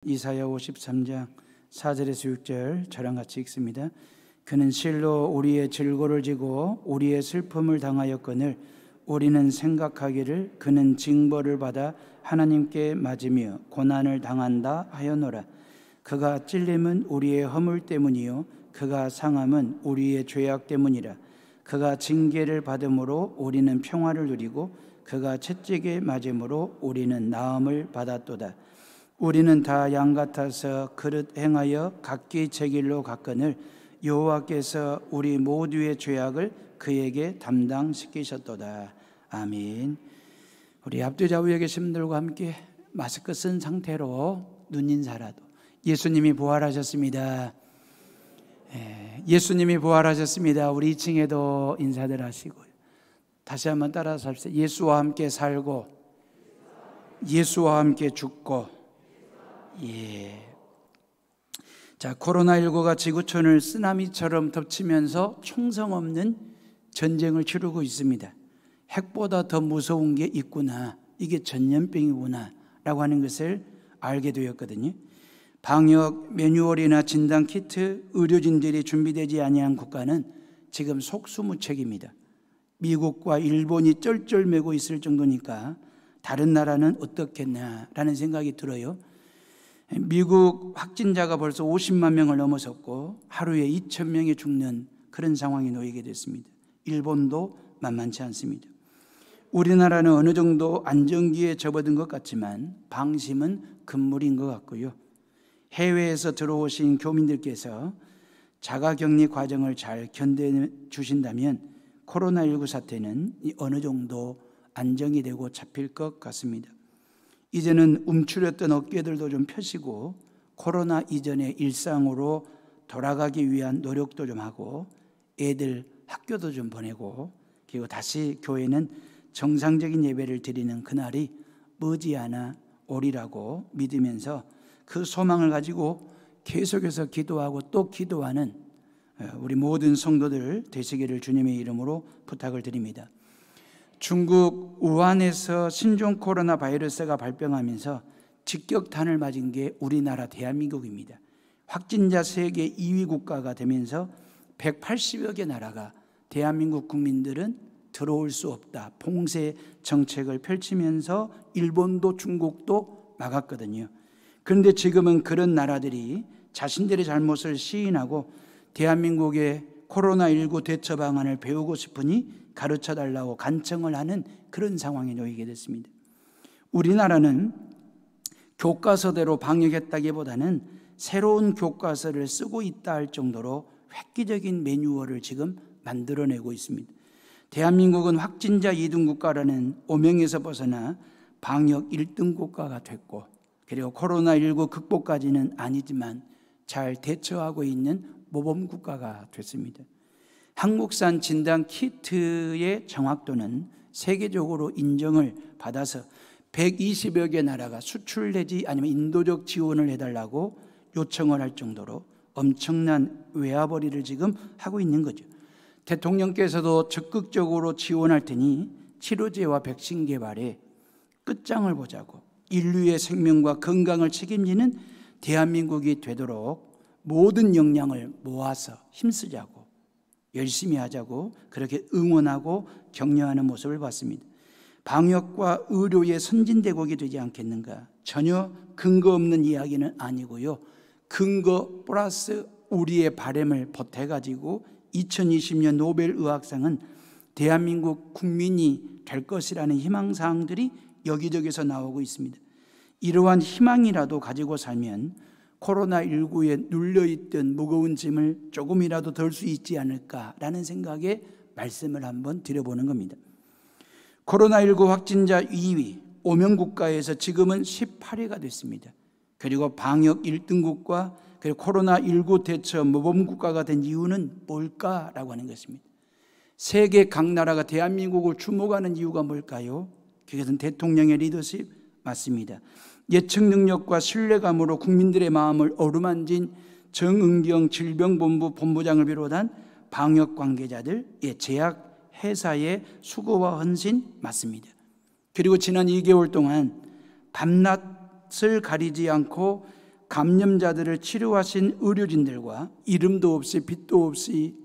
이사야 53장 4절에서 6절 저랑 같이 읽습니다. 그는 실로 우리의 질고를 지고 우리의 슬픔을 당하였거늘 우리는 생각하기를 그는 징벌을 받아 하나님께 맞으며 고난을 당한다 하였노라. 그가 찔림은 우리의 허물 때문이요 그가 상함은 우리의 죄악 때문이라. 그가 징계를 받음으로 우리는 평화를 누리고 그가 채찍에 맞음으로 우리는 나음을 받았도다. 우리는 다 양 같아서 그릇 행하여 각기 제 길로 갔거늘 여호와께서 우리 모두의 죄악을 그에게 담당시키셨도다. 아멘. 우리 앞뒤 좌우에 계신 분들과 함께 마스크 쓴 상태로 눈인사라도 예수님이 부활하셨습니다. 예수님이 부활하셨습니다. 우리 2층에도 인사들 하시고요. 다시 한번 따라서 합시다. 예수와 함께 살고 예수와 함께 죽고. 자, 코로나19가 지구촌을 쓰나미처럼 덮치면서 총성 없는 전쟁을 치르고 있습니다. 핵보다 더 무서운 게 있구나, 이게 전염병이구나 라고 하는 것을 알게 되었거든요. 방역 매뉴얼이나 진단키트, 의료진들이 준비되지 아니한 국가는 지금 속수무책입니다. 미국과 일본이 쩔쩔매고 있을 정도니까 다른 나라는 어떻겠냐라는 생각이 들어요. 미국 확진자가 벌써 50만 명을 넘어섰고 하루에 2,000명이 죽는 그런 상황에 놓이게 됐습니다. 일본도 만만치 않습니다. 우리나라는 어느 정도 안정기에 접어든 것 같지만 방심은 금물인 것 같고요. 해외에서 들어오신 교민들께서 자가격리 과정을 잘 견뎌주신다면 코로나19 사태는 어느 정도 안정이 되고 잡힐 것 같습니다. 이제는 움츠렸던 어깨들도 좀 펴시고 코로나 이전의 일상으로 돌아가기 위한 노력도 좀 하고 애들 학교도 좀 보내고 그리고 다시 교회는 정상적인 예배를 드리는 그날이 머지않아 오리라고 믿으면서 그 소망을 가지고 계속해서 기도하고 또 기도하는 우리 모든 성도들 되시기를 주님의 이름으로 부탁을 드립니다. 중국 우한에서 신종 코로나 바이러스가 발병하면서 직격탄을 맞은 게 우리나라 대한민국입니다. 확진자 세계 2위 국가가 되면서 180여 개 나라가 대한민국 국민들은 들어올 수 없다, 봉쇄 정책을 펼치면서 일본도 중국도 막았거든요. 그런데 지금은 그런 나라들이 자신들의 잘못을 시인하고 대한민국의 코로나19 대처 방안을 배우고 싶으니 가르쳐달라고 간청을 하는 그런 상황에 놓이게 됐습니다. 우리나라는 교과서대로 방역했다기보다는 새로운 교과서를 쓰고 있다 할 정도로 획기적인 매뉴얼을 지금 만들어내고 있습니다. 대한민국은 확진자 2등 국가라는 오명에서 벗어나 방역 1등 국가가 됐고 그리고 코로나19 극복까지는 아니지만 잘 대처하고 있는 모범 국가가 됐습니다. 한국산 진단 키트의 정확도는 세계적으로 인정을 받아서 120여 개 나라가 수출 내지 아니면 인도적 지원을 해달라고 요청을 할 정도로 엄청난 외화벌이를 지금 하고 있는 거죠. 대통령께서도 적극적으로 지원할 테니 치료제와 백신 개발에 끝장을 보자고 인류의 생명과 건강을 책임지는 대한민국이 되도록 모든 역량을 모아서 힘쓰자고 열심히 하자고 그렇게 응원하고 격려하는 모습을 봤습니다. 방역과 의료의 선진대국이 되지 않겠는가? 전혀 근거 없는 이야기는 아니고요. 근거 플러스 우리의 바람을 보태가지고 2020년 노벨 의학상은 대한민국 국민이 될 것이라는 희망사항들이 여기저기서 나오고 있습니다. 이러한 희망이라도 가지고 살면 코로나19에 눌려있던 무거운 짐을 조금이라도 덜 수 있지 않을까라는 생각에 말씀을 한번 드려보는 겁니다. 코로나19 확진자 2위 오명국가에서 지금은 18위가 됐습니다. 그리고 방역 1등국과 그리고 코로나19 대처 모범국가가 된 이유는 뭘까라고 하는 것입니다. 세계 각 나라가 대한민국을 주목하는 이유가 뭘까요? 그것은 대통령의 리더십 맞습니다. 예측 능력과 신뢰감으로 국민들의 마음을 어루만진 정은경 질병본부 본부장을 비롯한 방역 관계자들, 제약 회사의 수고와 헌신 맞습니다. 그리고 지난 2개월 동안 밤낮을 가리지 않고 감염자들을 치료하신 의료진들과 이름도 없이 빛도 없이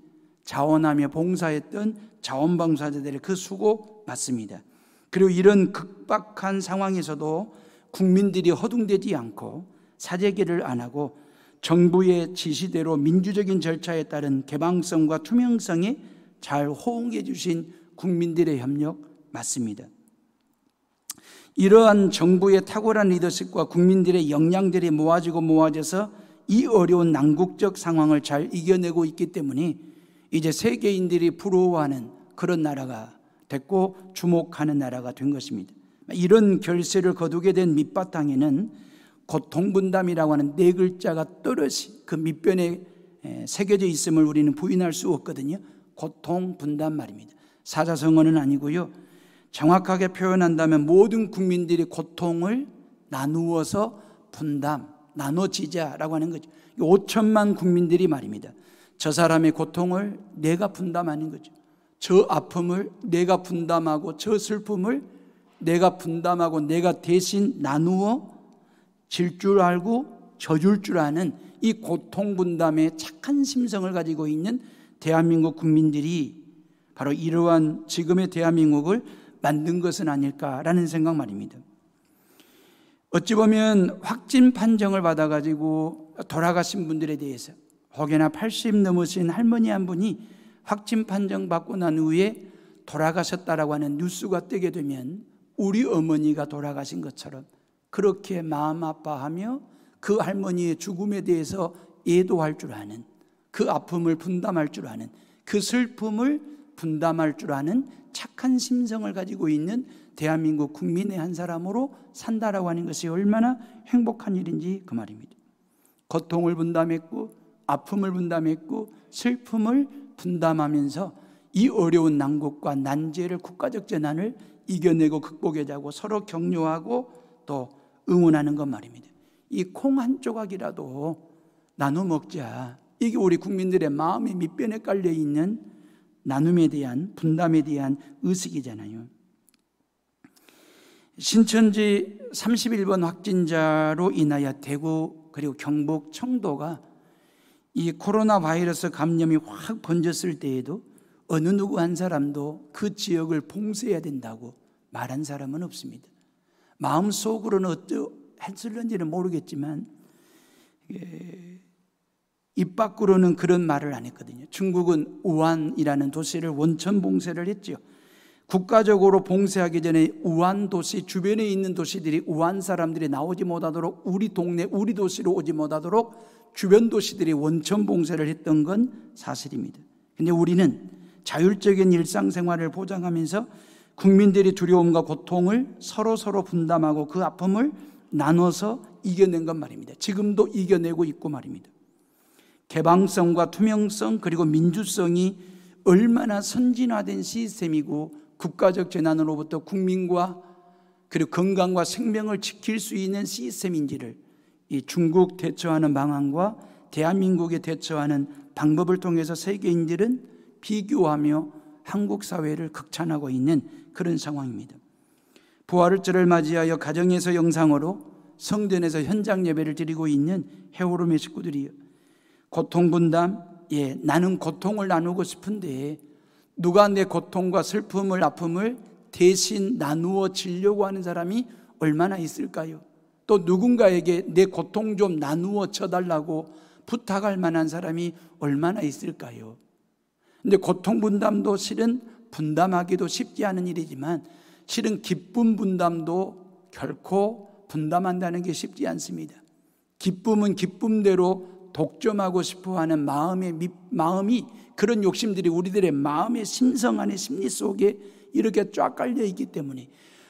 자원하며 봉사했던 자원봉사자들의 그 수고 맞습니다. 그리고 이런 극박한 상황에서도 국민들이 허둥대지 않고 사재기를 안 하고 정부의 지시대로 민주적인 절차에 따른 개방성과 투명성에 잘 호응해 주신 국민들의 협력 맞습니다. 이러한 정부의 탁월한 리더십과 국민들의 역량들이 모아져서 이 어려운 난국적 상황을 잘 이겨내고 있기 때문에 이제 세계인들이 부러워하는 그런 나라가 됐고 주목하는 나라가 된 것입니다. 이런 결실을 거두게 된 밑바탕에는 고통분담이라고 하는 네 글자가 또렷이 그 밑변에 새겨져 있음을 우리는 부인할 수 없거든요. 고통분담 말입니다. 사자성어는 아니고요. 정확하게 표현한다면 모든 국민들이 고통을 나누어서 분담, 나눠지자라고 하는 거죠. 5천만 국민들이 말입니다. 저 사람의 고통을 내가 분담하는 거죠. 저 아픔을 내가 분담하고 저 슬픔을 내가 분담하고 내가 대신 나누어 질 줄 알고 져줄 줄 아는 이 고통분담의 착한 심성을 가지고 있는 대한민국 국민들이 바로 이러한 지금의 대한민국을 만든 것은 아닐까라는 생각 말입니다. 어찌 보면 확진 판정을 받아가지고 돌아가신 분들에 대해서 혹여나 80 넘으신 할머니 한 분이 확진 판정 받고 난 후에 돌아가셨다라고 하는 뉴스가 뜨게 되면 우리 어머니가 돌아가신 것처럼 그렇게 마음 아파하며 그 할머니의 죽음에 대해서 애도할 줄 아는, 그 아픔을 분담할 줄 아는, 그 슬픔을 분담할 줄 아는 착한 심성을 가지고 있는 대한민국 국민의 한 사람으로 산다라고 하는 것이 얼마나 행복한 일인지 그 말입니다. 고통을 분담했고 아픔을 분담했고 슬픔을 분담하면서 이 어려운 난국과 난제를, 국가적 재난을 이겨내고 극복하자고 서로 격려하고 또 응원하는 것 말입니다. 이 콩 한 조각이라도 나눠 먹자. 이게 우리 국민들의 마음의 밑변에 깔려 있는 나눔에 대한, 분담에 대한 의식이잖아요. 신천지 31번 확진자로 인하여 대구 그리고 경북 청도가 이 코로나 바이러스 감염이 확 번졌을 때에도 어느 누구 한 사람도 그 지역을 봉쇄해야 된다고 말한 사람은 없습니다. 마음속으로는 어떠했을는지는 모르겠지만 입 밖으로는 그런 말을 안 했거든요. 중국은 우한이라는 도시를 원천 봉쇄를 했죠. 국가적으로 봉쇄하기 전에 우한 도시 주변에 있는 도시들이 우한 사람들이 나오지 못하도록, 우리 동네 우리 도시로 오지 못하도록 주변 도시들이 원천 봉쇄를 했던 건 사실입니다. 그런데 우리는 자율적인 일상생활을 보장하면서 국민들이 두려움과 고통을 서로 분담하고 그 아픔을 나눠서 이겨낸 것 말입니다. 지금도 이겨내고 있고 말입니다. 개방성과 투명성 그리고 민주성이 얼마나 선진화된 시스템이고 국가적 재난으로부터 국민과 그리고 건강과 생명을 지킬 수 있는 시스템인지를 이 중국 대처하는 방안과 대한민국에 대처하는 방법을 통해서 세계인들은 비교하며 한국 사회를 극찬하고 있는 그런 상황입니다. 부활절을 맞이하여 가정에서 영상으로 성전에서 현장 예배를 드리고 있는 해오름의 식구들이요. 고통분담, 나는 고통을 나누고 싶은데 누가 내 고통과 슬픔을, 아픔을 대신 나누어 지려고 하는 사람이 얼마나 있을까요? 또 누군가에게 내 고통 좀 나누어 쳐달라고 부탁할 만한 사람이 얼마나 있을까요? 근데 고통 분담도 실은 분담하기도 쉽지 않은 일이지만 실은 기쁨 분담도 결코 분담한다는 게 쉽지 않습니다. 기쁨은 기쁨대로 독점하고 싶어하는 마음이 그런 욕심들이 우리들의 마음의 심성 안에 심리 속에 이렇게 쫙 깔려 있기 때문에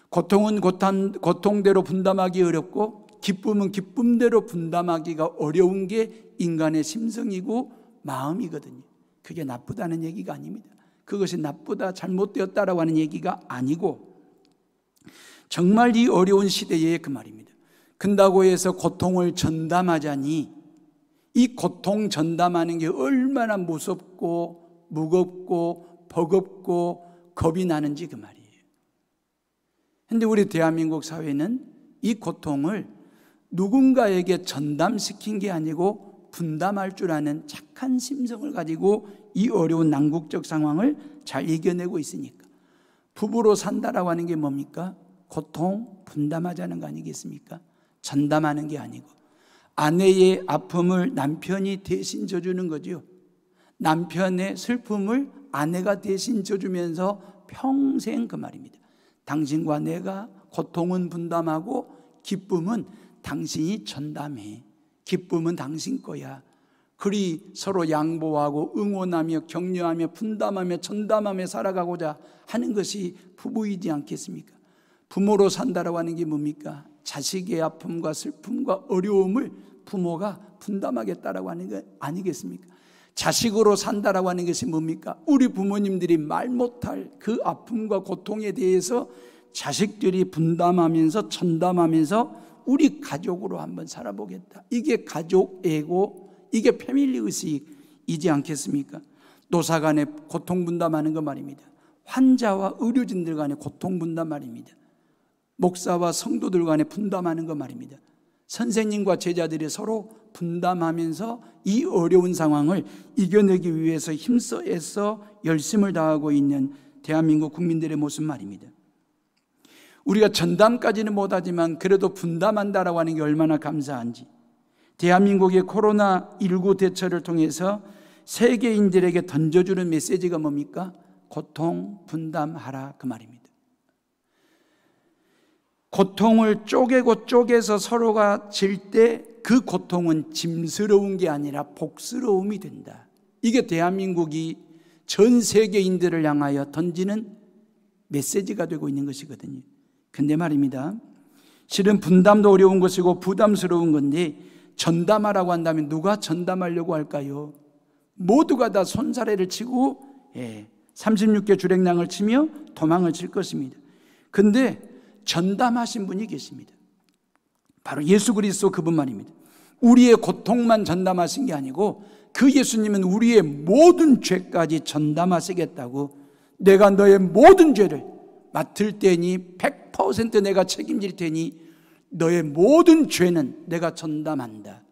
고통은 고통대로 분담하기 어렵고 기쁨은 기쁨대로 분담하기가 어려운 게 인간의 심성이고 마음이거든요. 그게 나쁘다는 얘기가 아닙니다. 그것이 나쁘다, 잘못되었다라고 하는 얘기가 아니고 정말 이 어려운 시대에 그 말입니다. 근다고 해서 고통을 전담하자니 이 고통 전담하는 게 얼마나 무섭고 무겁고 버겁고 겁이 나는지 그 말이에요. 그런데 우리 대한민국 사회는 이 고통을 누군가에게 전담시킨 게 아니고 분담할 줄 아는 착한 심성을 가지고 이 어려운 난국적 상황을 잘 이겨내고 있으니까. 부부로 산다라고 하는 게 뭡니까? 고통 분담하자는 거 아니겠습니까? 전담하는 게 아니고 아내의 아픔을 남편이 대신 져주는 거죠. 남편의 슬픔을 아내가 대신 져주면서 평생 그 말입니다. 당신과 내가 고통은 분담하고 기쁨은 당신이 전담해. 기쁨은 당신 거야. 그리 서로 양보하고 응원하며 격려하며 분담하며 전담하며 살아가고자 하는 것이 부부이지 않겠습니까? 부모로 산다라고 하는 게 뭡니까? 자식의 아픔과 슬픔과 어려움을 부모가 분담하겠다라고 하는 거 아니겠습니까? 자식으로 산다라고 하는 것이 뭡니까? 우리 부모님들이 말 못할 그 아픔과 고통에 대해서 자식들이 분담하면서 전담하면서 우리 가족으로 한번 살아보겠다. 이게 가족 애고, 이게 패밀리 의식이지 않겠습니까? 노사 간에 고통 분담하는 거 말입니다. 환자와 의료진들 간에 고통 분담 말입니다. 목사와 성도들 간에 분담하는 거 말입니다. 선생님과 제자들이 서로 분담하면서 이 어려운 상황을 이겨내기 위해서 힘써 애써 열심을 다하고 있는 대한민국 국민들의 모습 말입니다. 우리가 전담까지는 못하지만 그래도 분담한다라고 하는 게 얼마나 감사한지. 대한민국의 코로나19 대처를 통해서 세계인들에게 던져주는 메시지가 뭡니까? 고통 분담하라 그 말입니다. 고통을 쪼개고 쪼개서 서로가 질 때 그 고통은 짐스러운 게 아니라 복스러움이 된다. 이게 대한민국이 전 세계인들을 향하여 던지는 메시지가 되고 있는 것이거든요. 근데 말입니다, 실은 분담도 어려운 것이고 부담스러운 건데 전담하라고 한다면 누가 전담하려고 할까요? 모두가 다 손사래를 치고 36개 주랭랑을 치며 도망을 칠 것입니다. 근데 전담하신 분이 계십니다. 바로 예수 그리스도 그분 말입니다. 우리의 고통만 전담하신 게 아니고 그 예수님은 우리의 모든 죄까지 전담하시겠다고, 내가 너의 모든 죄를 맡을 테니 100% 내가 책임질 테니 너의 모든 죄는 내가 전담한다.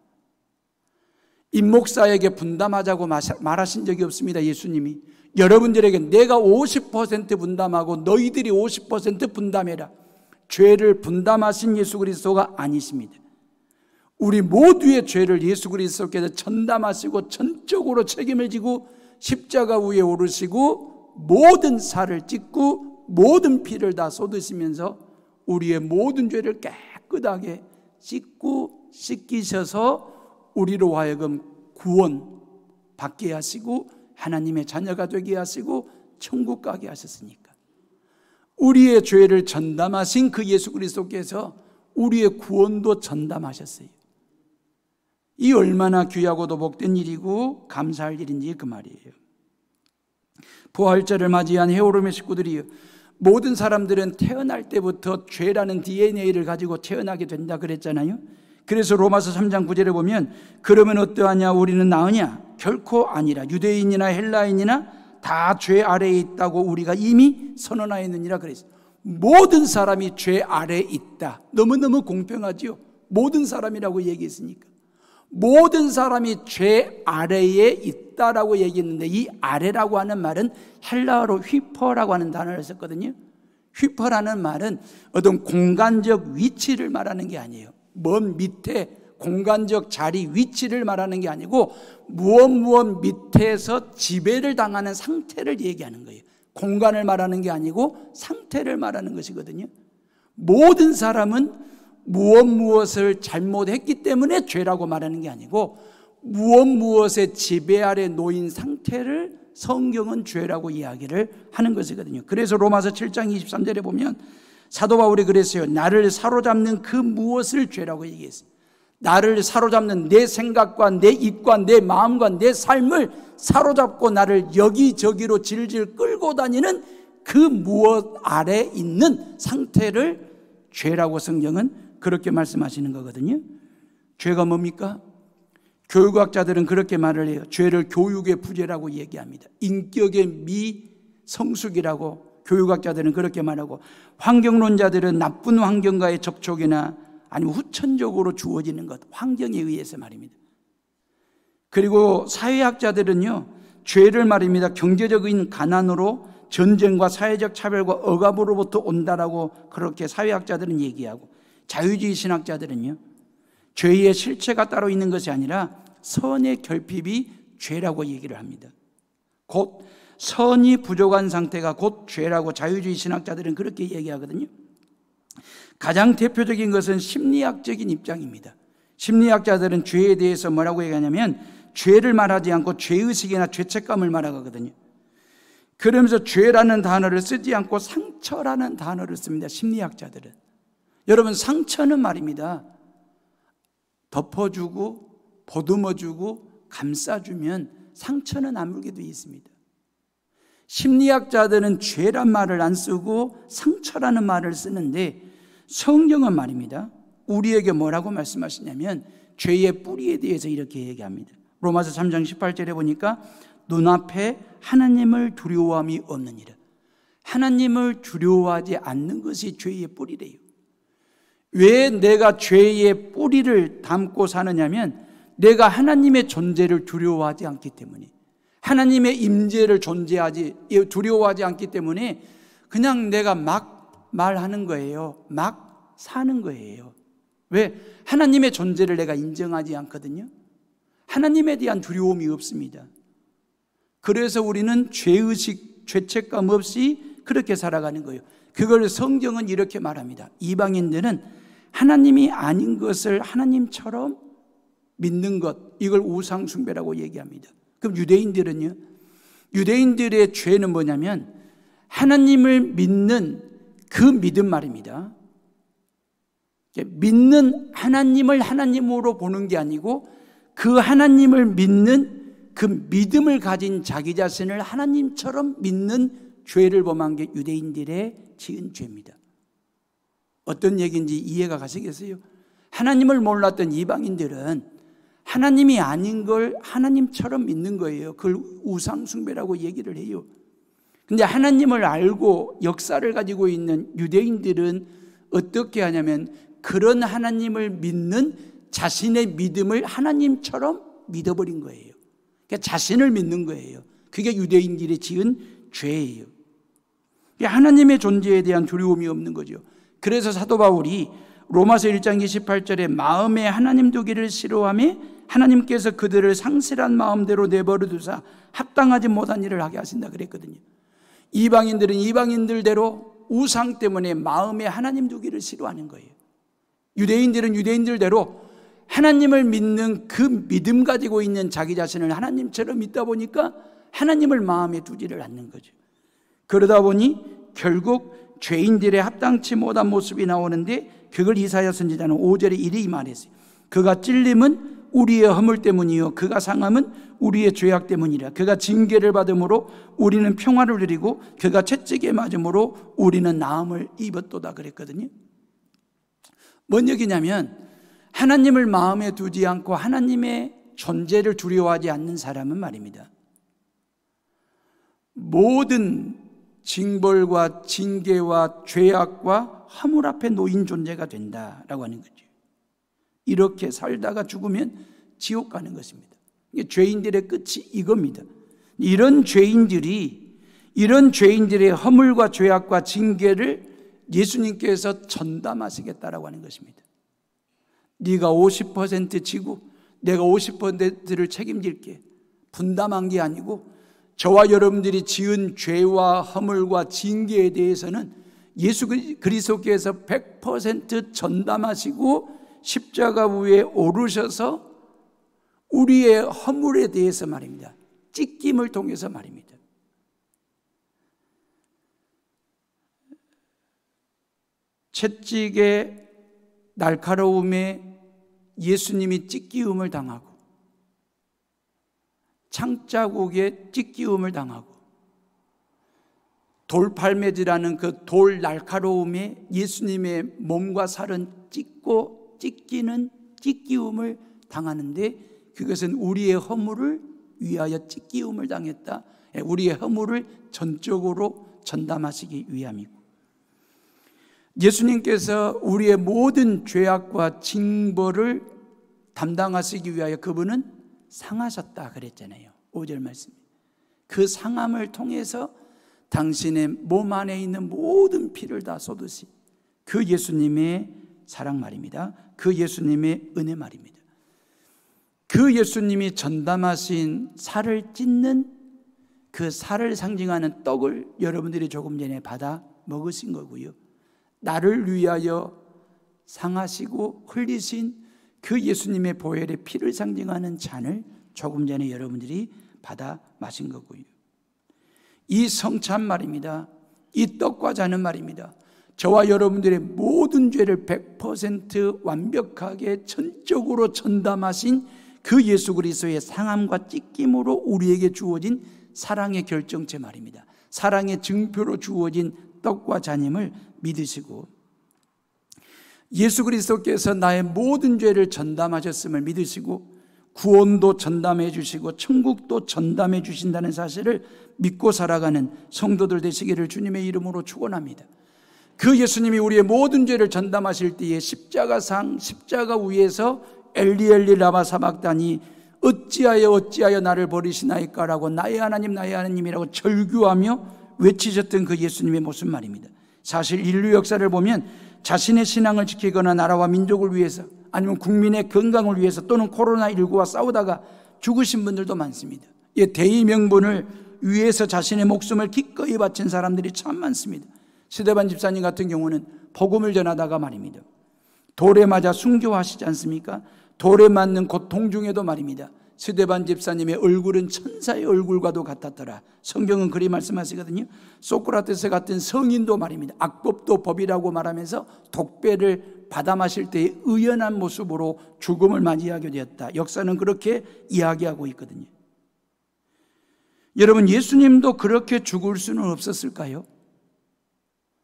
임 목사에게 분담하자고 말하신 적이 없습니다. 예수님이 여러분들에게 내가 50% 분담하고 너희들이 50% 분담해라, 죄를 분담하신 예수 그리스도가 아니십니다. 우리 모두의 죄를 예수 그리스도께서 전담하시고 전적으로 책임을 지고 십자가 위에 오르시고 모든 살을 찢고 모든 피를 다 쏟으시면서 우리의 모든 죄를 깨끗하게 씻고 씻기셔서 우리로 하여금 구원 받게 하시고 하나님의 자녀가 되게 하시고 천국 가게 하셨으니까, 우리의 죄를 전담하신 그 예수 그리스도께서 우리의 구원도 전담하셨어요. 이 얼마나 귀하고도 복된 일이고 감사할 일인지 그 말이에요. 부활절을 맞이한 헤어롬의 식구들이요, 모든 사람들은 태어날 때부터 죄라는 DNA를 가지고 태어나게 된다 그랬잖아요. 그래서 로마서 3장 9절에 보면 그러면 어떠하냐, 우리는 나으냐? 결코 아니라 유대인이나 헬라인이나 다 죄 아래에 있다고 우리가 이미 선언하였느니라 그랬어요. 모든 사람이 죄 아래에 있다. 너무너무 공평하죠. 모든 사람이라고 얘기했으니까. 모든 사람이 죄 아래에 있다라고 얘기했는데, 이 아래라고 하는 말은 헬라어로 휘퍼라고 하는 단어를 썼거든요. 휘퍼라는 말은 어떤 공간적 위치를 말하는 게 아니에요. 먼 밑에 공간적 자리 위치를 말하는 게 아니고 무엇 밑에서 지배를 당하는 상태를 얘기하는 거예요. 공간을 말하는 게 아니고 상태를 말하는 것이거든요. 모든 사람은 무엇을 잘못했기 때문에 죄라고 말하는 게 아니고 무엇의 지배 아래 놓인 상태를 성경은 죄라고 이야기를 하는 것이거든요. 그래서 로마서 7장 23절에 보면 사도 바울이 그랬어요. 나를 사로잡는 그 무엇을 죄라고 얘기했어요. 나를 사로잡는 내 생각과 내 입과 내 마음과 내 삶을 사로잡고 나를 여기저기로 질질 끌고 다니는 그 무엇 아래 있는 상태를 죄라고 성경은 그렇게 말씀하시는 거거든요. 죄가 뭡니까? 교육학자들은 그렇게 말을 해요. 죄를 교육의 부재라고 얘기합니다. 인격의 미성숙이라고 교육학자들은 그렇게 말하고, 환경론자들은 나쁜 환경과의 접촉이나 아니면 후천적으로 주어지는 것, 환경에 의해서 말입니다. 그리고 사회학자들은요, 죄를 말입니다, 경제적인 가난으로, 전쟁과 사회적 차별과 억압으로부터 온다라고 그렇게 사회학자들은 얘기하고, 자유주의 신학자들은요, 죄의 실체가 따로 있는 것이 아니라 선의 결핍이 죄라고 얘기를 합니다. 곧 선이 부족한 상태가 곧 죄라고 자유주의 신학자들은 그렇게 얘기하거든요. 가장 대표적인 것은 심리학적인 입장입니다. 심리학자들은 죄에 대해서 뭐라고 얘기하냐면 죄를 말하지 않고 죄의식이나 죄책감을 말하거든요. 그러면서 죄라는 단어를 쓰지 않고 상처라는 단어를 씁니다. 심리학자들은. 여러분, 상처는 말입니다, 덮어주고 보듬어주고 감싸주면 상처는 아물게 되어 있습니다. 심리학자들은 죄란 말을 안 쓰고 상처라는 말을 쓰는데, 성경은 말입니다, 우리에게 뭐라고 말씀하시냐면 죄의 뿌리에 대해서 이렇게 얘기합니다. 로마서 3장 18절에 보니까 눈앞에 하나님을 두려워함이 없느니라. 하나님을 두려워하지 않는 것이 죄의 뿌리래요. 왜 내가 죄의 뿌리를 담고 사느냐면 내가 하나님의 존재를 두려워하지 않기 때문에, 하나님의 임재를 두려워하지 않기 때문에 그냥 내가 막 말하는 거예요. 막 사는 거예요. 왜? 하나님의 존재를 내가 인정하지 않거든요. 하나님에 대한 두려움이 없습니다. 그래서 우리는 죄의식, 죄책감 없이 그렇게 살아가는 거예요. 그걸 성경은 이렇게 말합니다. 이방인들은 하나님이 아닌 것을 하나님처럼 믿는 것, 이걸 우상숭배라고 얘기합니다. 그럼 유대인들은요? 유대인들의 죄는 뭐냐면 하나님을 믿는 그 믿음 말입니다. 믿는 하나님을 하나님으로 보는 게 아니고 그 하나님을 믿는 그 믿음을 가진 자기 자신을 하나님처럼 믿는 죄를 범한 게 유대인들의 지은 죄입니다. 어떤 얘기인지 이해가 가시겠어요? 하나님을 몰랐던 이방인들은 하나님이 아닌 걸 하나님처럼 믿는 거예요. 그걸 우상숭배라고 얘기를 해요. 근데 하나님을 알고 역사를 가지고 있는 유대인들은 어떻게 하냐면 그런 하나님을 믿는 자신의 믿음을 하나님처럼 믿어버린 거예요. 그러니까 자신을 믿는 거예요. 그게 유대인들이 지은 죄예요. 하나님의 존재에 대한 두려움이 없는 거죠. 그래서 사도 바울이 로마서 1장 28절에 마음에 하나님 두기를 싫어하며 하나님께서 그들을 상실한 마음대로 내버려 두사 합당하지 못한 일을 하게 하신다 그랬거든요. 이방인들은 이방인들대로 우상 때문에 마음에 하나님 두기를 싫어하는 거예요. 유대인들은 유대인들대로 하나님을 믿는 그 믿음 가지고 있는 자기 자신을 하나님처럼 믿다 보니까 하나님을 마음에 두지를 않는 거죠. 그러다 보니 결국 죄인들의 합당치 못한 모습이 나오는데, 그걸 이사야 선지자는 5절에 이리 말했어요. 그가 찔림은 우리의 허물 때문이요 그가 상함은 우리의 죄악 때문이라. 그가 징계를 받음으로 우리는 평화를 누리고 그가 채찍에 맞음으로 우리는 나음을 입었도다 그랬거든요. 뭔 얘기냐면 하나님을 마음에 두지 않고 하나님의 존재를 두려워하지 않는 사람은 말입니다, 모든 징벌과 징계와 죄악과 허물 앞에 놓인 존재가 된다라고 하는 거죠. 이렇게 살다가 죽으면 지옥 가는 것입니다. 죄인들의 끝이 이겁니다. 이런 죄인들의 허물과 죄악과 징계를 예수님께서 전담하시겠다라고 하는 것입니다. 네가 50% 지고 내가 50%를 책임질게, 분담한 게 아니고 저와 여러분들이 지은 죄와 허물과 징계에 대해서는 예수 그리스도께서 100% 전담하시고 십자가 위에 오르셔서 우리의 허물에 대해서 말입니다, 찢김을 통해서 말입니다. 채찍의 날카로움에 예수님이 찢기움을 당하고 창자국에 찢기움을 당하고 돌팔매질하는 그 돌 날카로움에 예수님의 몸과 살은 찢기움을 당하는데, 그것은 우리의 허물을 위하여 찢기움을 당했다. 우리의 허물을 전적으로 전담하시기 위함이고, 예수님께서 우리의 모든 죄악과 징벌을 담당하시기 위하여 그분은 상하셨다 그랬잖아요. 5절 말씀. 그 상함을 통해서 당신의 몸 안에 있는 모든 피를 다 쏟으신 그 예수님의 사랑 말입니다. 그 예수님의 은혜 말입니다. 그 예수님이 전담하신 살을 찢는 그 살을 상징하는 떡을 여러분들이 조금 전에 받아 먹으신 거고요. 나를 위하여 상하시고 흘리신 그 예수님의 보혈의 피를 상징하는 잔을 조금 전에 여러분들이 받아 마신 거고요. 이 성찬 말입니다. 이 떡과 잔은 말입니다. 저와 여러분들의 모든 죄를 100% 완벽하게 전적으로 전담하신 그 예수 그리스도의 상함과 찢김으로 우리에게 주어진 사랑의 결정체 말입니다. 사랑의 증표로 주어진 떡과 잔임을 믿으시고, 예수 그리스도께서 나의 모든 죄를 전담하셨음을 믿으시고 구원도 전담해 주시고 천국도 전담해 주신다는 사실을 믿고 살아가는 성도들 되시기를 주님의 이름으로 축원합니다. 그 예수님이 우리의 모든 죄를 전담하실 때에 십자가상 십자가 위에서 엘리 엘리 라마 사박다니 어찌하여 나를 버리시나이까라고 나의 하나님이라고 절규하며 외치셨던 그 예수님의 모습 말입니다. 사실 인류 역사를 보면 자신의 신앙을 지키거나 나라와 민족을 위해서 아니면 국민의 건강을 위해서 또는 코로나19와 싸우다가 죽으신 분들도 많습니다. 대의 명분을 위해서 자신의 목숨을 기꺼이 바친 사람들이 참 많습니다. 스데반 집사님 같은 경우는 복음을 전하다가 말입니다, 돌에 맞아 순교하시지 않습니까? 돌에 맞는 고통 중에도 말입니다, 스데반 집사님의 얼굴은 천사의 얼굴과도 같았더라. 성경은 그리 말씀하시거든요. 소크라테스 같은 성인도 말입니다, 악법도 법이라고 말하면서 독배를 받아 마실 때의 의연한 모습으로 죽음을 맞이하게 되었다. 역사는 그렇게 이야기하고 있거든요. 여러분, 예수님도 그렇게 죽을 수는 없었을까요?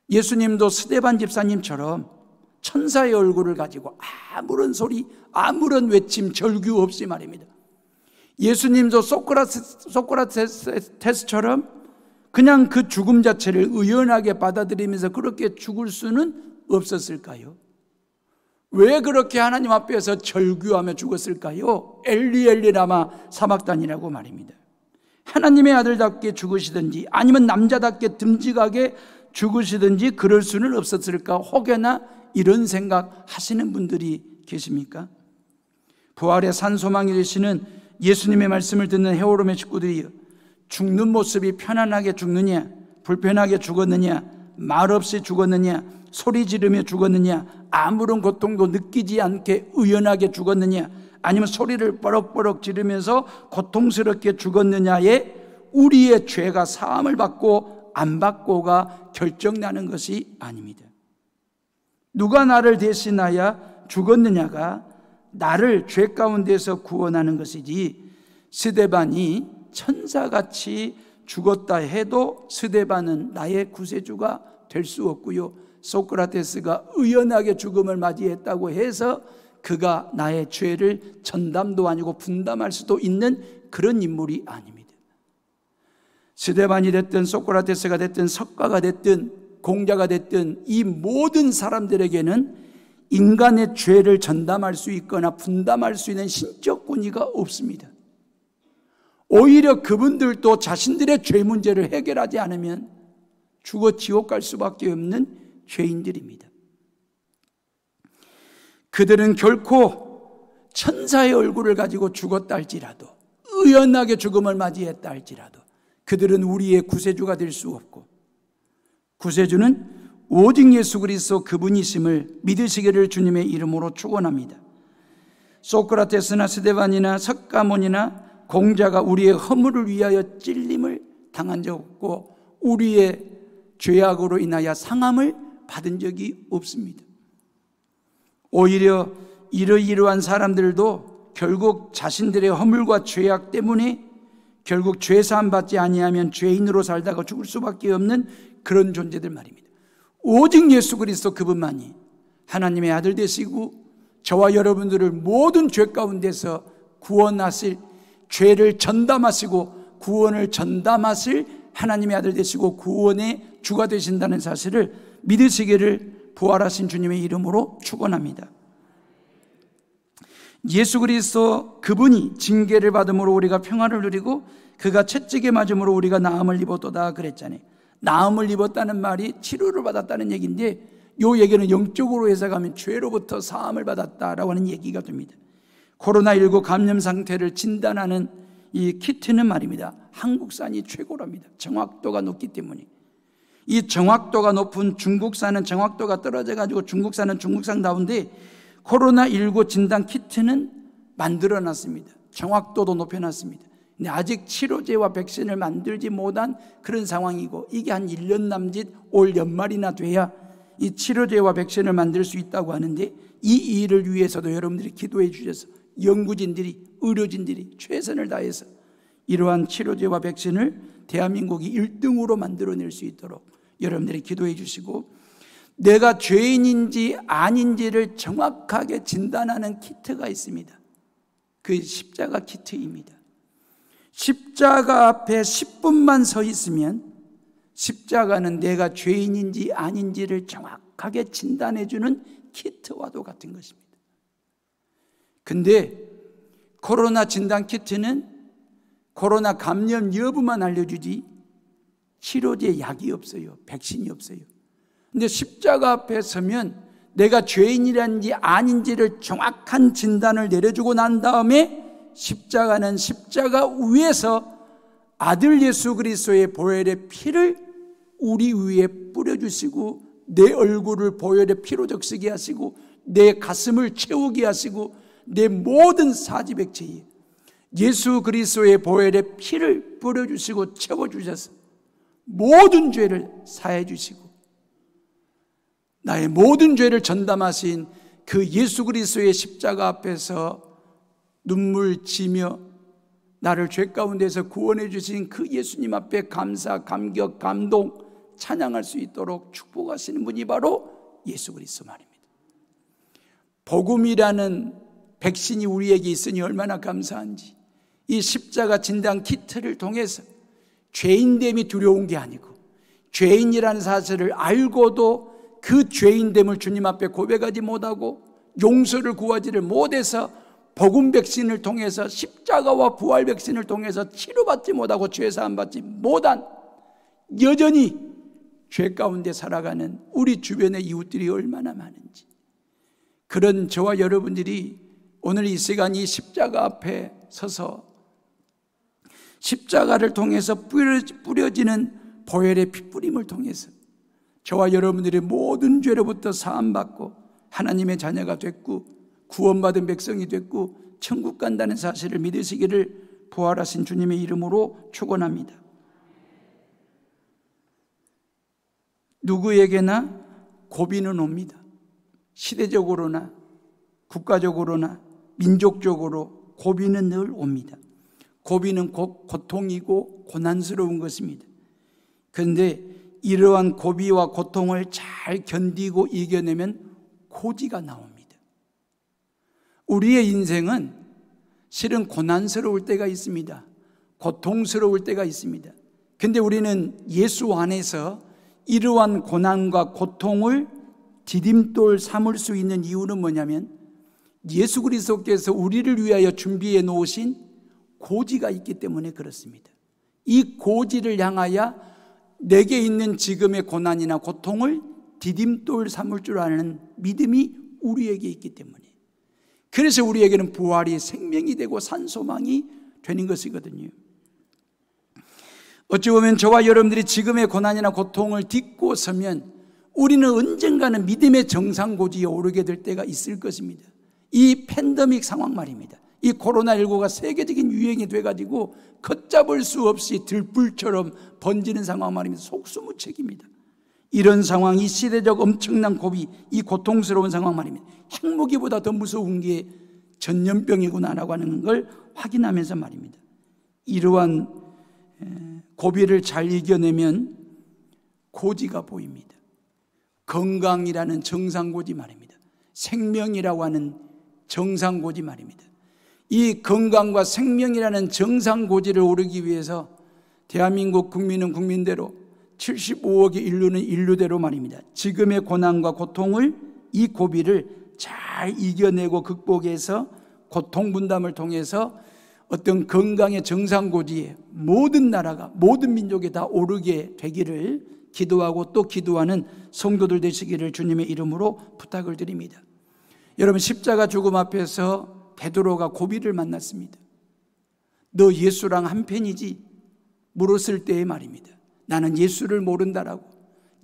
예수님도 스데반 집사님처럼 천사의 얼굴을 가지고 아무런 소리, 아무런 외침, 절규 없이 말입니다, 예수님도 소크라테스처럼 그냥 그 죽음 자체를 의연하게 받아들이면서 그렇게 죽을 수는 없었을까요? 왜 그렇게 하나님 앞에서 절규하며 죽었을까요? 엘리 엘리 라마 사박단이라고 말입니다. 하나님의 아들답게 죽으시든지 아니면 남자답게 듬직하게 죽으시든지 그럴 수는 없었을까? 혹여나 이런 생각 하시는 분들이 계십니까? 부활의 산소망이 되시는 예수님의 말씀을 듣는 헤어롬의 식구들이 죽는 모습이 편안하게 죽느냐, 불편하게 죽었느냐, 말없이 죽었느냐, 소리 지르며 죽었느냐, 아무런 고통도 느끼지 않게 의연하게 죽었느냐, 아니면 소리를 뻐럭뻐럭 지르면서 고통스럽게 죽었느냐에 우리의 죄가 사함을 받고 안 받고가 결정나는 것이 아닙니다. 누가 나를 대신하여 죽었느냐가 나를 죄 가운데서 구원하는 것이지, 스데반이 천사같이 죽었다 해도 스데반은 나의 구세주가 될 수 없고요, 소크라테스가 의연하게 죽음을 맞이했다고 해서 그가 나의 죄를 전담도 아니고 분담할 수도 있는 그런 인물이 아닙니다. 스데반이 됐든 소크라테스가 됐든 석가가 됐든 공자가 됐든 이 모든 사람들에게는 인간의 죄를 전담할 수 있거나 분담할 수 있는 신적 권위가 없습니다. 오히려 그분들도 자신들의 죄 문제를 해결하지 않으면 죽어 지옥 갈 수밖에 없는 죄인들입니다. 그들은 결코 천사의 얼굴을 가지고 죽었다 할지라도, 의연하게 죽음을 맞이했다 할지라도 그들은 우리의 구세주가 될 수 없고, 구세주는 오직 예수 그리스도 그분이심을 믿으시기를 주님의 이름으로 축원합니다. 소크라테스나 스데반이나 석가모니나 공자가 우리의 허물을 위하여 찔림을 당한 적 없고 우리의 죄악으로 인하여 상함을 받은 적이 없습니다. 오히려 이러한 사람들도 결국 자신들의 허물과 죄악 때문에 결국 죄사함 받지 아니하면 죄인으로 살다가 죽을 수밖에 없는 그런 존재들 말입니다. 오직 예수 그리스도 그분만이 하나님의 아들 되시고 저와 여러분들을 모든 죄 가운데서 구원하실, 죄를 전담하시고 구원을 전담하실 하나님의 아들 되시고 구원의 주가 되신다는 사실을 믿으시기를 부활하신 주님의 이름으로 축원합니다. 예수 그리스도 그분이 징계를 받음으로 우리가 평안을 누리고 그가 채찍에 맞음으로 우리가 나음을 입었도다 그랬잖아요. 나음을 입었다는 말이 치료를 받았다는 얘기인데, 이 얘기는 영적으로 해석하면 죄로부터 사함을 받았다라고 하는 얘기가 됩니다. 코로나19 감염 상태를 진단하는 이 키트는 말입니다, 한국산이 최고랍니다. 정확도가 높기 때문에. 이 정확도가 높은 중국산은 정확도가 떨어져가지고 중국산은 중국산다운데, 코로나19 진단 키트는 만들어놨습니다. 정확도도 높여놨습니다. 근데 아직 치료제와 백신을 만들지 못한 그런 상황이고, 이게 한 1년 남짓 올 연말이나 돼야 이 치료제와 백신을 만들 수 있다고 하는데, 이 일을 위해서도 여러분들이 기도해 주셔서 연구진들이, 의료진들이 최선을 다해서 이러한 치료제와 백신을 대한민국이 1등으로 만들어낼 수 있도록 여러분들이 기도해 주시고, 내가 죄인인지 아닌지를 정확하게 진단하는 키트가 있습니다. 그 십자가 키트입니다. 십자가 앞에 10분만 서 있으면 십자가는 내가 죄인인지 아닌지를 정확하게 진단해 주는 키트와도 같은 것입니다. 근데 코로나 진단 키트는 코로나 감염 여부만 알려주지 치료제 약이 없어요. 백신이 없어요. 근데 십자가 앞에 서면 내가 죄인이란지 아닌지를 정확한 진단을 내려주고 난 다음에 십자가는 십자가 위에서 아들 예수 그리스도의 보혈의 피를 우리 위에 뿌려주시고, 내 얼굴을 보혈의 피로 적시게 하시고, 내 가슴을 채우게 하시고, 내 모든 사지백체에 예수 그리스도의 보혈의 피를 뿌려주시고 채워주셔서 모든 죄를 사해 주시고, 나의 모든 죄를 전담하신 그 예수 그리스도의 십자가 앞에서 눈물 지며 나를 죄 가운데서 구원해 주신 그 예수님 앞에 감사, 감격, 감동, 찬양할 수 있도록 축복하시는 분이 바로 예수 그리스도 말입니다. 복음이라는 백신이 우리에게 있으니 얼마나 감사한지, 이 십자가 진단 키트를 통해서 죄인됨이 두려운 게 아니고, 죄인이라는 사실을 알고도 그 죄인됨을 주님 앞에 고백하지 못하고 용서를 구하지를 못해서 복음 백신을 통해서, 십자가와 부활 백신을 통해서 치료받지 못하고 죄사함 받지 못한, 여전히 죄 가운데 살아가는 우리 주변의 이웃들이 얼마나 많은지, 그런 저와 여러분들이 오늘 이 시간 이 십자가 앞에 서서 십자가를 통해서 뿌려지는 보혈의 핏뿌림을 통해서 저와 여러분들의 모든 죄로부터 사함받고 하나님의 자녀가 됐고 구원받은 백성이 됐고 천국 간다는 사실을 믿으시기를 부활하신 주님의 이름으로 축원합니다. 누구에게나 고비는 옵니다. 시대적으로나 국가적으로나 민족적으로 고비는 늘 옵니다. 고비는 고통이고 고난스러운 것입니다. 그런데 이러한 고비와 고통을 잘 견디고 이겨내면 고지가 나옵니다. 우리의 인생은 실은 고난스러울 때가 있습니다. 고통스러울 때가 있습니다. 그런데 우리는 예수 안에서 이러한 고난과 고통을 디딤돌 삼을 수 있는 이유는 뭐냐면, 예수 그리스도께서 우리를 위하여 준비해 놓으신 고지가 있기 때문에 그렇습니다. 이 고지를 향하여 내게 있는 지금의 고난이나 고통을 디딤돌 삼을 줄 아는 믿음이 우리에게 있기 때문에, 그래서 우리에게는 부활이 생명이 되고 산소망이 되는 것이거든요. 어찌 보면 저와 여러분들이 지금의 고난이나 고통을 딛고 서면 우리는 언젠가는 믿음의 정상고지에 오르게 될 때가 있을 것입니다. 이 팬데믹 상황 말입니다. 이 코로나19가 세계적인 유행이 돼가지고 걷잡을 수 없이 들불처럼 번지는 상황 말입니다. 속수무책입니다. 이런 상황, 이 시대적 엄청난 고비, 이 고통스러운 상황 말입니다. 핵무기보다 더 무서운 게 전염병이구나라고 하는 걸 확인하면서 말입니다. 이러한 고비를 잘 이겨내면 고지가 보입니다. 건강이라는 정상고지 말입니다. 생명이라고 하는 정상고지 말입니다. 이 건강과 생명이라는 정상고지를 오르기 위해서 대한민국 국민은 국민대로, 75억의 인류는 인류대로 말입니다. 지금의 고난과 고통을, 이 고비를 잘 이겨내고 극복해서 고통 분담을 통해서 어떤 건강의 정상고지에 모든 나라가, 모든 민족이 다 오르게 되기를 기도하고 또 기도하는 성도들 되시기를 주님의 이름으로 부탁을 드립니다. 여러분, 십자가 죽음 앞에서 베드로가 고비를 만났습니다. 너 예수랑 한편이지? 물었을 때의 말입니다. 나는 예수를 모른다라고,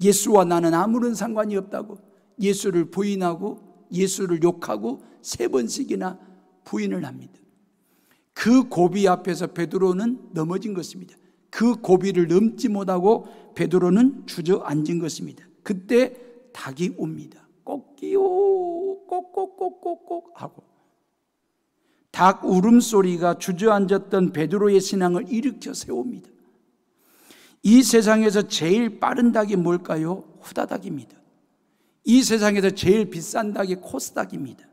예수와 나는 아무런 상관이 없다고 예수를 부인하고 예수를 욕하고 3번씩이나 부인을 합니다. 그 고비 앞에서 베드로는 넘어진 것입니다. 그 고비를 넘지 못하고 베드로는 주저앉은 것입니다. 그때 닭이 옵니다. 꼭기요, 꼭꼭꼭꼭꼭 하고 닭 울음소리가 주저앉았던 베드로의 신앙을 일으켜 세웁니다. 이 세상에서 제일 빠른 닭이 뭘까요? 후다닥입니다. 이 세상에서 제일 비싼 닭이 코스닥입니다.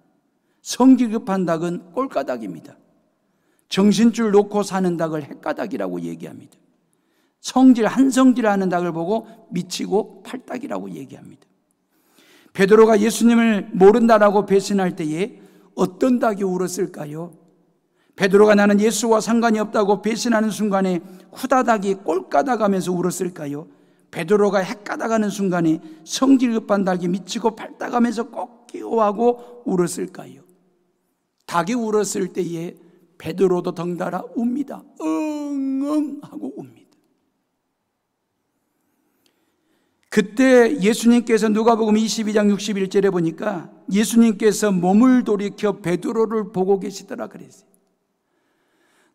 성질 급한 닭은 꼴가닥입니다. 정신줄 놓고 사는 닭을 헷가닥이라고 얘기합니다. 한성질하는 닭을 보고 미치고 팔닭이라고 얘기합니다. 베드로가 예수님을 모른다라고 배신할 때에 어떤 닭이 울었을까요? 베드로가 나는 예수와 상관이 없다고 배신하는 순간에 후다닥이 꼴가닥하면서 울었을까요? 베드로가 헷가닥하는 순간에 성질급한 닭이 미치고 팔딱하면서 꺾이고하고 울었을까요? 닭이 울었을 때에 베드로도 덩달아 웁니다. 응응 하고 웁니다. 그때 예수님께서 누가복음 22장 61절에 보니까 예수님께서 몸을 돌이켜 베드로를 보고 계시더라 그랬어요.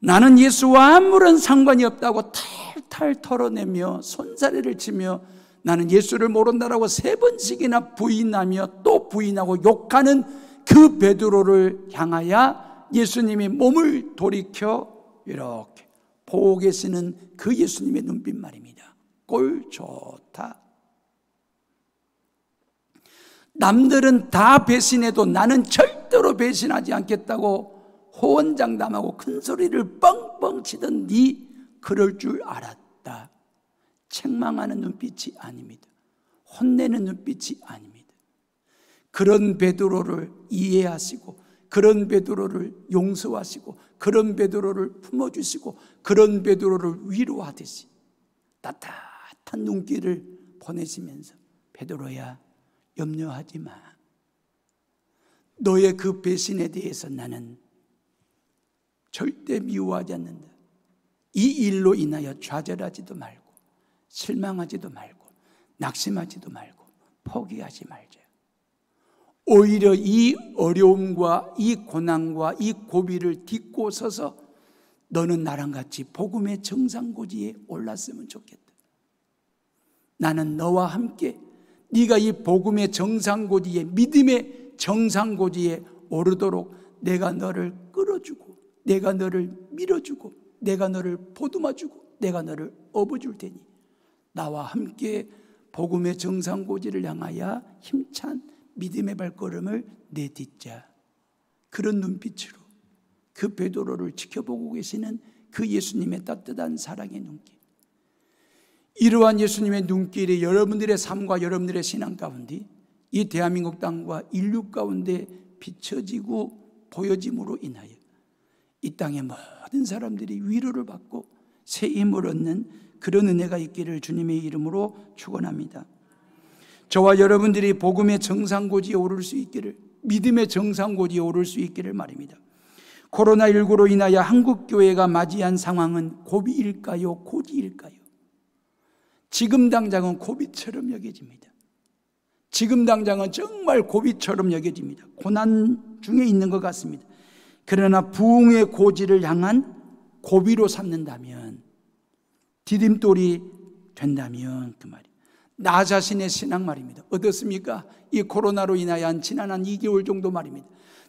나는 예수와 아무런 상관이 없다고 탈탈 털어내며 손사래를 치며 나는 예수를 모른다라고 3번씩이나 부인하며 또 부인하고 욕하는 그 베드로를 향하여 예수님이 몸을 돌이켜 이렇게 보고 계시는 그 예수님의 눈빛 말입니다. 꼴 좋다. 남들은 다 배신해도 나는 절대로 배신하지 않겠다고 호언장담하고 큰 소리를 뻥뻥 치던 네 그럴 줄 알았다. 책망하는 눈빛이 아닙니다. 혼내는 눈빛이 아닙니다. 그런 베드로를 이해하시고 그런 베드로를 용서하시고 그런 베드로를 품어주시고 그런 베드로를 위로하듯이 따뜻한 눈길을 보내시면서 베드로야, 염려하지 마. 너의 그 배신에 대해서 나는 절대 미워하지 않는다. 이 일로 인하여 좌절하지도 말고 실망하지도 말고 낙심하지도 말고 포기하지 말자. 오히려 이 어려움과 이 고난과 이 고비를 딛고 서서 너는 나랑 같이 복음의 정상고지에 올랐으면 좋겠다. 나는 너와 함께 네가 이 복음의 정상고지에, 믿음의 정상고지에 오르도록 내가 너를 끌어주고 내가 너를 밀어주고 내가 너를 보듬어주고 내가 너를 업어줄 테니 나와 함께 복음의 정상고지를 향하여 힘찬 믿음의 발걸음을 내딛자. 그런 눈빛으로 그 베드로를 지켜보고 계시는 그 예수님의 따뜻한 사랑의 눈길, 이러한 예수님의 눈길이 여러분들의 삶과 여러분들의 신앙 가운데 이 대한민국 땅과 인류 가운데 비춰지고 보여짐으로 인하여 이 땅의 모든 사람들이 위로를 받고 새 힘을 얻는 그런 은혜가 있기를 주님의 이름으로 축원합니다. 저와 여러분들이 복음의 정상고지에 오를 수 있기를, 믿음의 정상고지에 오를 수 있기를 말입니다. 코로나19로 인하여 한국교회가 맞이한 상황은 고비일까요? 고지일까요? 지금 당장은 고비처럼 여겨집니다. 지금 당장은 정말 고비처럼 여겨집니다. 고난 중에 있는 것 같습니다. 그러나 부흥의 고지를 향한 고비로 삼는다면, 디딤돌이 된다면 그 말이에요. 나 자신의 신앙 말입니다. 어떻습니까? 이 코로나로 인하여 지난 한 2개월 정도 말입니다.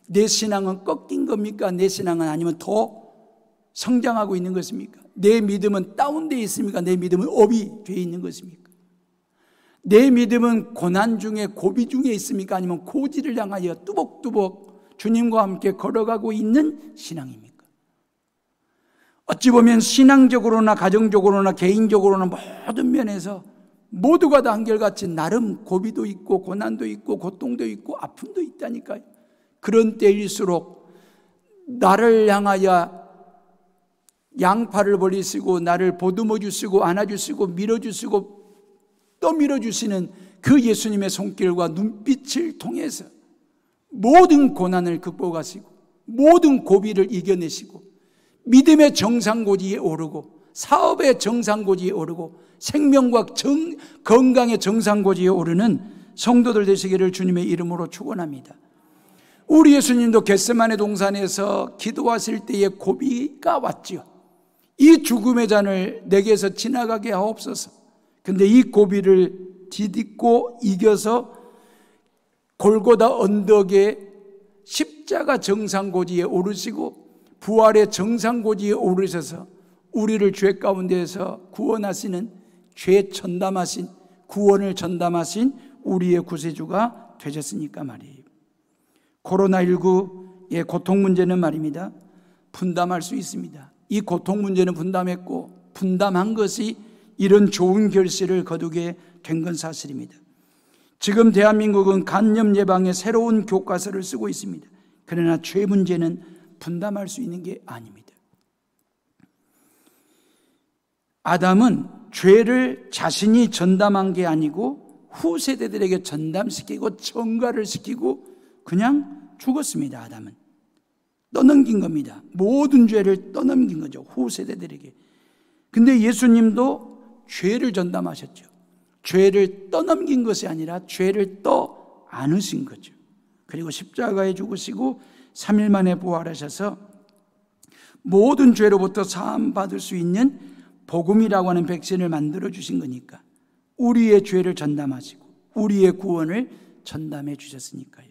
내 신앙은 꺾인 겁니까? 내 신앙은 아니면 더 성장하고 있는 것입니까? 내 믿음은 다운되어 있습니까? 내 믿음은 업이 되어 있는 것입니까? 내 믿음은 고난 중에 고비 중에 있습니까? 아니면 고지를 향하여 뚜벅뚜벅 주님과 함께 걸어가고 있는 신앙입니까? 어찌 보면 신앙적으로나 가정적으로나 개인적으로나 모든 면에서 모두가 다 한결같이 나름 고비도 있고 고난도 있고 고통도 있고 아픔도 있다니까요. 그런 때일수록 나를 향하여 양팔을 벌리시고 나를 보듬어 주시고 안아 주시고 밀어 주시고 또 밀어 주시는 그 예수님의 손길과 눈빛을 통해서 모든 고난을 극복하시고 모든 고비를 이겨내시고 믿음의 정상고지에 오르고 사업의 정상고지에 오르고 생명과 건강의 정상고지에 오르는 성도들 되시기를 주님의 이름으로 축원합니다. 우리 예수님도 겟세마네 동산에서 기도하실 때에 고비가 왔지요. 이 죽음의 잔을 내게서 지나가게 하옵소서. 근데 이 고비를 디딛고 이겨서 골고다 언덕에 십자가 정상고지에 오르시고 부활의 정상고지에 오르셔서 우리를 죄 가운데에서 구원하시는 죄 전담하신 구원을 전담하신 우리의 구세주가 되셨으니까 말이에요. 코로나19의 고통 문제는 말입니다, 분담할 수 있습니다. 이 고통 문제는 분담했고 분담한 것이 이런 좋은 결실을 거두게 된 건 사실입니다. 지금 대한민국은 간염 예방에 새로운 교과서를 쓰고 있습니다. 그러나 죄 문제는 분담할 수 있는 게 아닙니다. 아담은 죄를 자신이 전담한 게 아니고 후세대들에게 전담시키고 전가를 시키고 그냥 죽었습니다. 아담은 떠넘긴 겁니다. 모든 죄를 떠넘긴 거죠, 후세대들에게. 근데 예수님도 죄를 전담하셨죠. 죄를 떠넘긴 것이 아니라 죄를 떠 안으신 거죠. 그리고 십자가에 죽으시고 3일 만에 부활하셔서 모든 죄로부터 사함 받을 수 있는 복음이라고 하는 백신을 만들어 주신 거니까 우리의 죄를 전담하시고 우리의 구원을 전담해 주셨으니까요.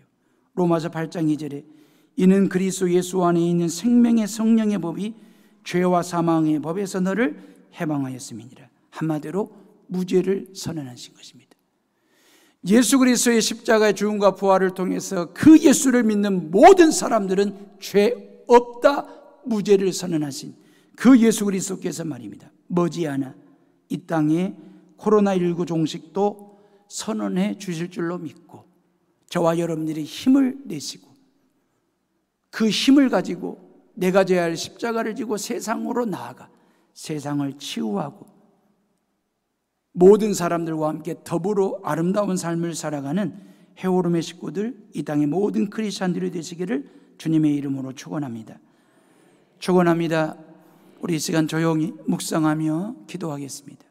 로마서 8장 2절에 이는 그리스도 예수 안에 있는 생명의 성령의 법이 죄와 사망의 법에서 너를 해방하였음이니라. 한마디로 무죄를 선언하신 것입니다. 예수 그리스도의 십자가의 죽음과 부활을 통해서 그 예수를 믿는 모든 사람들은 죄 없다 무죄를 선언하신 그 예수 그리스도께서 말입니다, 머지않아 이 땅에 코로나19 종식도 선언해 주실 줄로 믿고 저와 여러분들이 힘을 내시고 그 힘을 가지고 내가 져야 할 십자가를 지고 세상으로 나아가 세상을 치유하고 모든 사람들과 함께 더불어 아름다운 삶을 살아가는 해오름의 식구들, 이 땅의 모든 크리스찬들이 되시기를 주님의 이름으로 축원합니다. 축원합니다. 우리 이 시간 조용히 묵상하며 기도하겠습니다.